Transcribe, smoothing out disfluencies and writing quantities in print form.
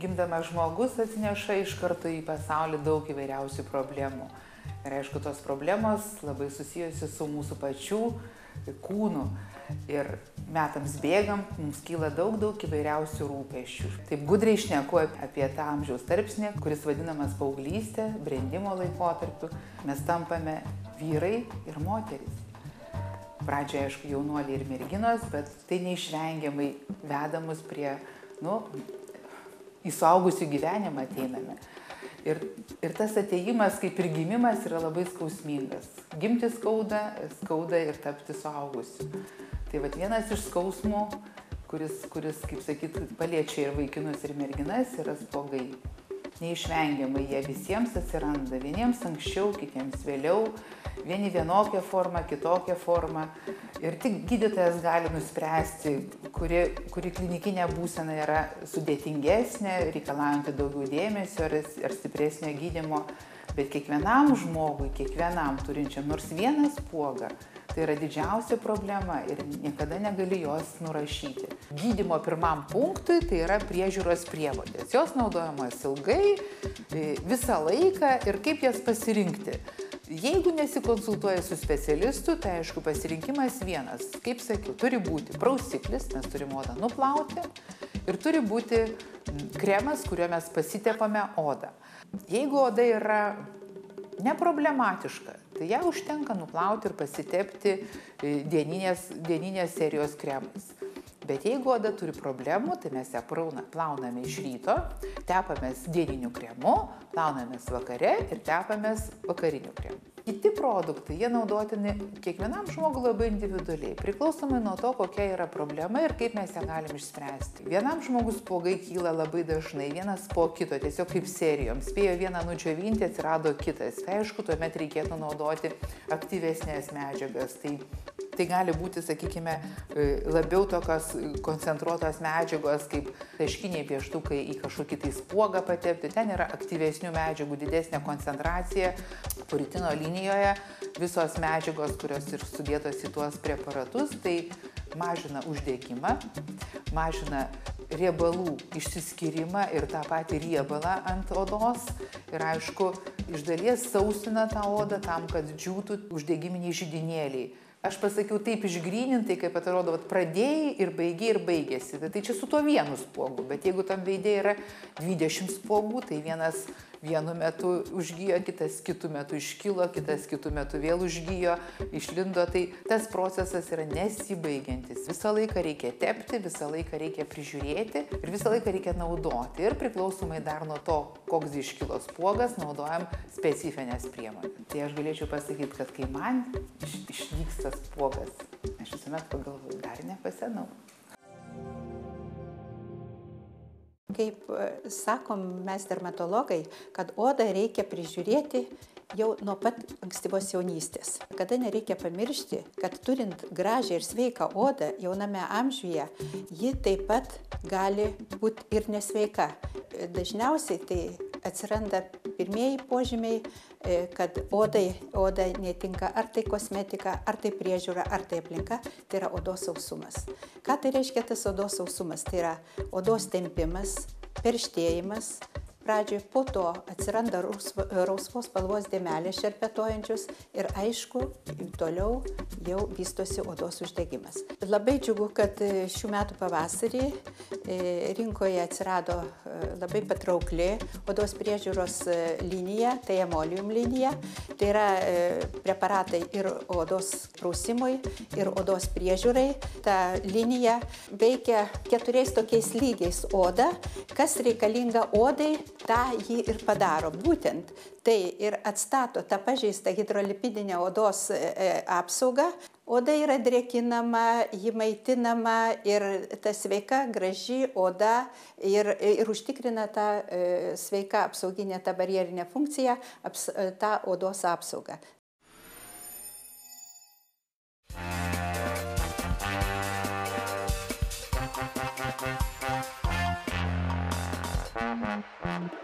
gimdamas žmogus atsineša iš karto į pasaulį daug įvairiausių problemų. Ir aišku, tos problemos labai susijusi su mūsų pačių kūnu. Ir metams bėgam, mums kyla daug įvairiausių rūpesčių. Taip gudriai šneku apie tą amžiaus tarpsnį, kuris vadinamas paauglystė, brendimo laikotarpiu. Mes tampame vyrai ir moterys. Pradžioje, aišku, jaunuoliai ir merginos, bet tai neišvengiamai veda mus prie, į suaugusių gyvenimą ateiname. Ir tas atėjimas, kaip ir gimimas, yra labai skausmingas. Gimti skauda ir tapti suaugusiu. Tai vat vienas iš skausmų, kuris, kaip sakyt, paliečia ir vaikinus, ir merginas, yra spuogai. Neišvengiamai jie visiems atsiranda. Vieniems anksčiau, kitiems vėliau. Vieni vienokią formą, kitokią formą. Ir tik gydytojas gali nuspręsti, kuri klinikinė būsena yra sudėtingesnė, reikalaujanti daugiau dėmesio ar stipresnio gydymo. Bet kiekvienam žmogui, kiekvienam turinčiam nors vieną spuogą, tai yra didžiausia problema ir niekada negali jos nurašyti. Gydymo pirmam punktui tai yra priežiūros priemonės. Jos naudojamos ilgai, visą laiką ir kaip jas pasirinkti. Jeigu nesikonsultuoji su specialistu, tai aišku pasirinkimas vienas. Kaip sakiau, turi būti prausiklis, mes turime odą nuplauti ir turi būti kremas, kuriuo mes pasitepame odą. Jeigu oda yra neproblematiška, tai ją užtenka nuplauti ir pasitepti dieninės serijos kremais. Bet jeigu oda turi problemų, tai mes ją plauname iš ryto, tepamės dieniniu kremu, plaunamės vakare ir tepamės vakariniu kremu. Kiti produktai, jie naudotini kiekvienam žmogui labai individualiai, priklausomai nuo to, kokia yra problema ir kaip mes ją galim išspręsti. Vienam žmogus spuogai kyla labai dažnai, vienas po kito, tiesiog kaip serijom. Spėjo vieną nudžiovinti, atsirado kitas. Tai aišku, tuomet reikėtų naudoti aktyvesnės medžiagas. Tai gali būti, sakykime, labiau tokios koncentruotos medžiagos, kaip taškiniai pieštukai į kažkokį tai spuogą patepti. Ten yra aktyvesnių medžiagų, didesnė koncentracija. Puritino linijoje visos medžiagos, kurios ir sudėtos į tuos preparatus, tai mažina uždegimą, mažina riebalų išsiskyrimą ir tą patį riebalą ant odos. Ir aišku, iš dalies sausina tą odą tam, kad džiūtų uždegiminiai židinėliai. Aš pasakiau taip išgrynintai, kaip atrodo, pradėjai ir baigėsi. Tai čia su tuo vienu spuogu, bet jeigu tam veide yra 20 spuogų, tai vienas vienu metu užgijo, kitas kitų metų iškilo, kitas kitų metų vėl užgijo, išlindo, tai tas procesas yra nesibaigiantis. Visą laiką reikia tepti, visą laiką reikia prižiūrėti ir visą laiką reikia naudoti. Ir priklausomai dar nuo to, koks iškilo spuogas, naudojam specifines priemonės. Tai aš galėčiau pasakyti, kad kai man išnyksta spuogas, aš visuomet pagalvoju, dar nepasenau. Kaip sakom mes dermatologai, kad odą reikia prižiūrėti jau nuo pat ankstyvos jaunystės. Kada nereikia pamiršti, kad turint gražią ir sveiką odą jauname amžiuje, ji taip pat gali būti ir nesveika. Dažniausiai tai atsiranda pirmieji požymiai, kad oda netinka ar tai kosmetika, ar tai priežiūra, ar tai aplinka, tai yra odos sausumas. Ką tai reiškia tas odos sausumas? Tai yra odos tempimas, perštėjimas. Pradžioje po to atsiranda rausvos spalvos dėmelės šerpetojančios ir aišku, toliau jau vystosi odos uždegimas. Labai džiugu, kad šių metų pavasarį rinkoje atsirado labai patraukli odos priežiūros linija, tai Emolium linija. Tai yra preparatai ir odos prausimui, ir odos priežiūrai. Ta linija veikia 4 tokiais lygiais odą, kas reikalinga odai, tą jį ir padaro. Būtent tai ir atstato tą pažeistą hidrolipidinę odos apsaugą. Oda yra drėkinama, ji maitinama ir ta sveika, graži oda ir užtikrina tą sveiką apsauginę, tą barjerinę funkciją, tą odos apsaugą. Thank you.